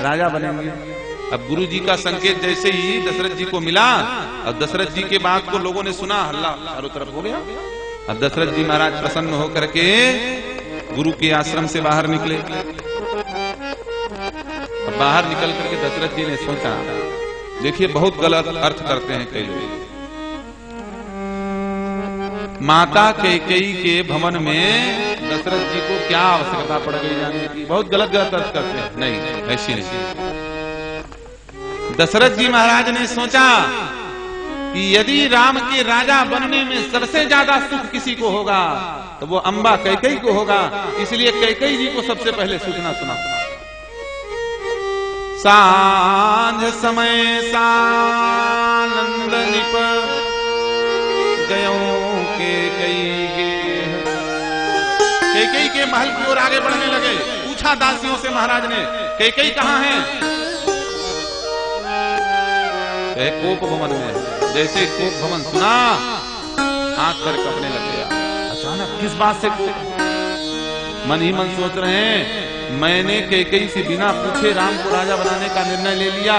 राजा बनेंगे। अब गुरु जी का संकेत जैसे ही दशरथ जी को मिला और दशरथ जी के बात को लोगों ने सुना, हल्ला चारों तरफ हो गया। अब दशरथ जी महाराज प्रसन्न होकर के गुरु के आश्रम से बाहर निकले। अब बाहर निकल करके दशरथ जी ने सोचा, देखिए बहुत गलत अर्थ करते हैं कई लोग। माता कैकेयी के भवन में दशरथ जी को क्या आवश्यकता पड़ गई जाने की, बहुत गलत गलत अर्थ करते हैं। नहीं, ऐसी नहीं। दशरथ जी महाराज ने सोचा कि यदि राम के राजा बनने में सबसे ज्यादा सुख किसी को होगा तो वो अम्बा कैकेयी को होगा, इसलिए कैकेयी जी को सबसे पहले सूचना सुना। सांझ समय सानंद निप गयो कैकेयी के महल की ओर आगे बढ़ने लगे। पूछा दासियों से महाराज ने, कैकेयी कहाँ है? कोप भवन में। जैसे कोप भवन सुना, आंख पर कपने लग गया। अचानक किस बात से कोप? मन ही मन सोच रहे हैं, मैंने कैकेयी से बिना पूछे राम को राजा बनाने का निर्णय ले लिया।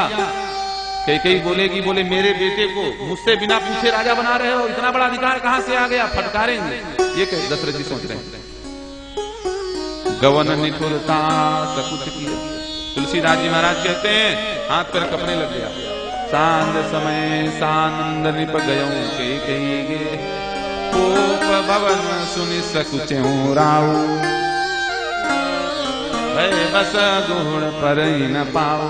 कैकेयी बोलेगी, बोले मेरे बेटे को मुझसे बिना पूछे राजा बना रहे हो, इतना बड़ा अधिकार कहां से आ गया, फटकारेंगे। ये दशरथ जी सोच रहे हैं। गवन निठुरता सकुच की। तुलसीदास जी महाराज कहते हैं, हाथ पर कपने लग गया। सांझ समय सानंद निप गयो कैकेयी गे, कोप भवन सुनि सकुचहु राऊ, भय बस गुण पर न पाऊ।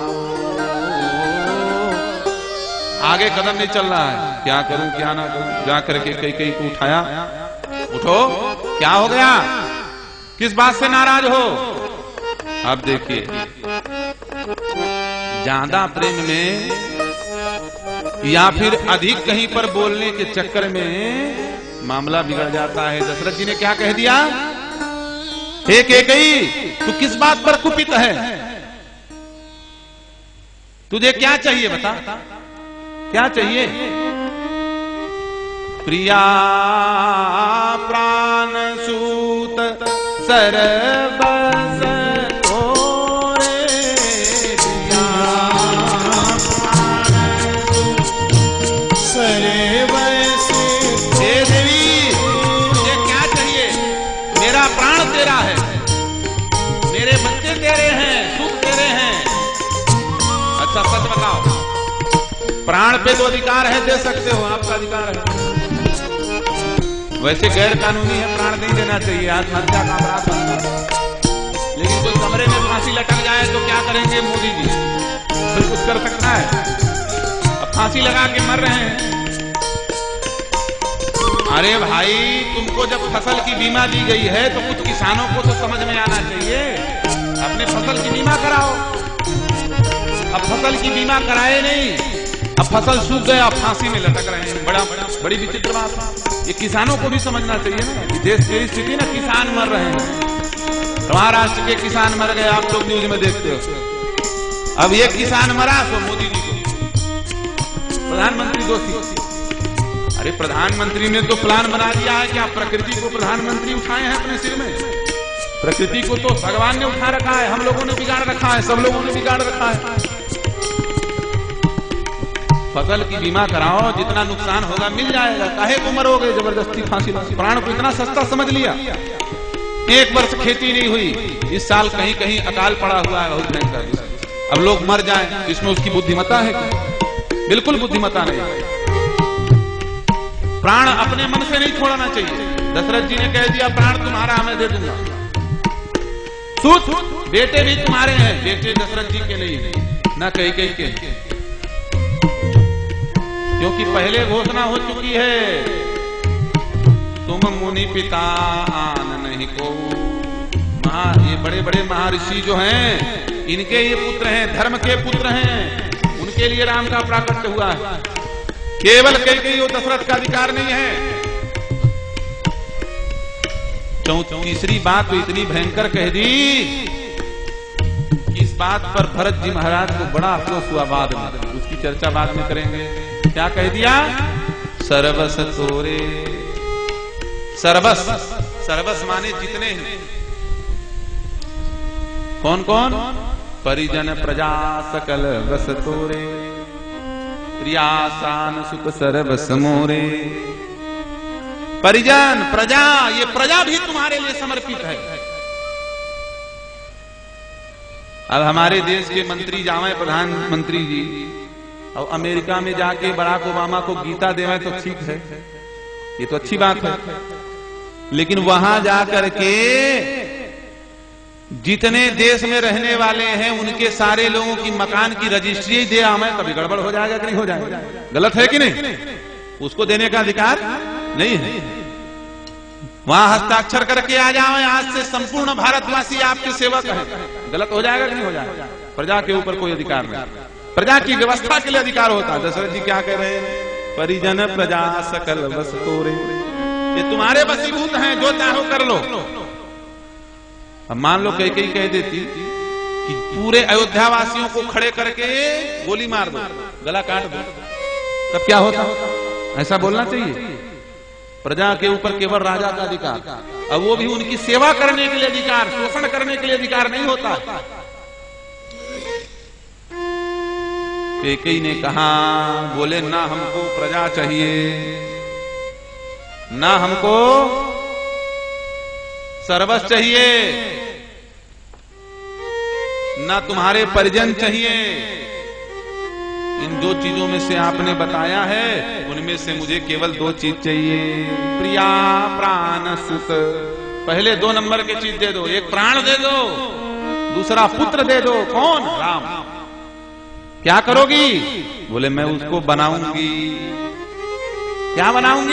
आगे कदम नहीं चल रहा है, क्या करूं क्या ना करूं। जाकर के कैकेयी को उठाया, उठो, क्या हो गया, किस बात से नाराज हो? अब देखिए, ज्यादा प्रेम में या फिर अधिक कहीं पर बोलने के चक्कर में मामला बिगड़ जाता है। दशरथ जी ने क्या कह दिया, हे कैकेयी तू किस बात पर कुपित है? तुझे क्या चाहिए बता, क्या चाहिए? प्रिया प्राण सूत सरबस तोरे, प्रिया सरबस। हे देवी, मुझे क्या चाहिए? मेरा प्राण तेरा है, मेरे बच्चे तेरे हैं, सुख तेरे हैं। अच्छा सच बताओ, प्राण पे तो अधिकार है, दे सकते हो, आपका अधिकार है। वैसे गैर कानूनी है, प्राण नहीं देना चाहिए, आत्महत्या का अपराध बनता है। लेकिन कोई कमरे में फांसी लटक जाए तो क्या करेंगे मोदी जी? फिर कुछ कर सकता है? अब फांसी लगा के मर रहे हैं। अरे भाई, तुमको जब फसल की बीमा दी गई है तो कुछ किसानों को तो समझ में आना चाहिए, अपने फसल की बीमा कराओ। अब फसल की बीमा कराए नहीं, अब फसल सूख गया, फांसी में लटक रहे हैं। बड़ी विचित्र बात है। ये किसानों को भी समझना चाहिए ना, देश की स्थिति ना, किसान मर रहे हैं। महाराष्ट्र के किसान मर गए, आप लोग न्यूज में देखते हो। अब ये किसान मरा तो मोदी जी को प्रधानमंत्री दोषी। अरे प्रधानमंत्री ने तो प्लान बना दिया है, क्या प्रकृति को प्रधानमंत्री उठाए हैं अपने सिर में? प्रकृति को तो भगवान ने उठा रखा है, हम लोगों ने बिगाड़ रखा है, सब लोगों ने बिगाड़ रखा है। फसल की बीमा कराओ, जितना नुकसान होगा मिल जाएगा, काहे को मरोगे जबरदस्ती फांसी? प्राण को इतना सस्ता समझ लिया। 1 वर्ष खेती नहीं हुई, इस साल कहीं कहीं अकाल पड़ा हुआ है, बहुत भयंकर। अब लोग मर जाएं, इसमें उसकी बुद्धिमत्ता है क्या? बिल्कुल बुद्धिमत्ता नहीं। प्राण अपने मन से नहीं छोड़ना चाहिए। दशरथ जी ने कह दिया, प्राण तुम्हारा, मैं दे दूंगा। सूत बेटे भी तुम्हारे हैं, बेटे दशरथ जी के नहीं, न कैकेयी के, क्योंकि पहले घोषणा हो चुकी है, तुम मुनि पिता आन नहीं को। ये बड़े बड़े महर्षि जो हैं, इनके ये पुत्र हैं, धर्म के पुत्र हैं, उनके लिए राम का प्राकट्य हुआ है। केवल कैकेयी और दशरथ का अधिकार नहीं है। तीसरी बात तो इतनी भयंकर कह दी, इस बात पर भरत जी महाराज को बड़ा अफसोस हुआ। बाद में उसकी चर्चा बाद में करेंगे। क्या कह दिया? सर्वस तोरे। सर्वस, सर्वस माने जितने हैं। कौन कौन? परिजन प्रजा सकल बस तोरे, प्रियासान सुत सर्वस मोरे। परिजन प्रजा, ये प्रजा भी तुम्हारे लिए समर्पित है। अब हमारे देश के मंत्री जावे, प्रधानमंत्री जी, और अमेरिका में जाके बराक ओबामा को गीता देवे तो ठीक है, ये तो अच्छी बात है। लेकिन वहां जाकर के जितने देश में रहने वाले हैं उनके सारे लोगों की मकान की रजिस्ट्री दे आवे, कभी गड़बड़ हो जाएगा कि नहीं हो जाएगा? गलत है कि नहीं? उसको देने का अधिकार नहीं है। वहां हस्ताक्षर करके आ जाओ, आज से संपूर्ण भारतवासी आपके सेवक हैं, गलत हो जाएगा कि नहीं हो जाएगा? प्रजा के ऊपर कोई अधिकार नहीं, प्रजा की व्यवस्था के लिए अधिकार होता है। दशरथ जी क्या कह रहे हैं? परिजन प्रजा सकल बस तोरे, ये तुम्हारे वशीभूत हैं, जो चाहो कर लो। अब मान लो कैकेयी कह देती कि पूरे अयोध्या वासियों को खड़े करके गोली मार दो, गला काट दो, तब क्या होता? ऐसा बोलना चाहिए? प्रजा के ऊपर केवल राजा का अधिकार, अब वो भी उनकी सेवा करने के लिए अधिकार, शोषण करने के लिए अधिकार नहीं होता। कैकेयी ने कहा, बोले ना हमको प्रजा चाहिए, ना हमको सर्वस्व चाहिए, ना तुम्हारे परिजन चाहिए। इन दो चीजों में से आपने बताया है, उनमें से मुझे केवल दो चीज चाहिए, प्रिया प्राण सुत। पहले 2 नंबर की चीज दे दो, एक प्राण दे दो, दूसरा पुत्र दे दो। कौन? राम। क्या करोगी? बोले मैं उसको बनाऊंगी। क्या बनाऊंगी?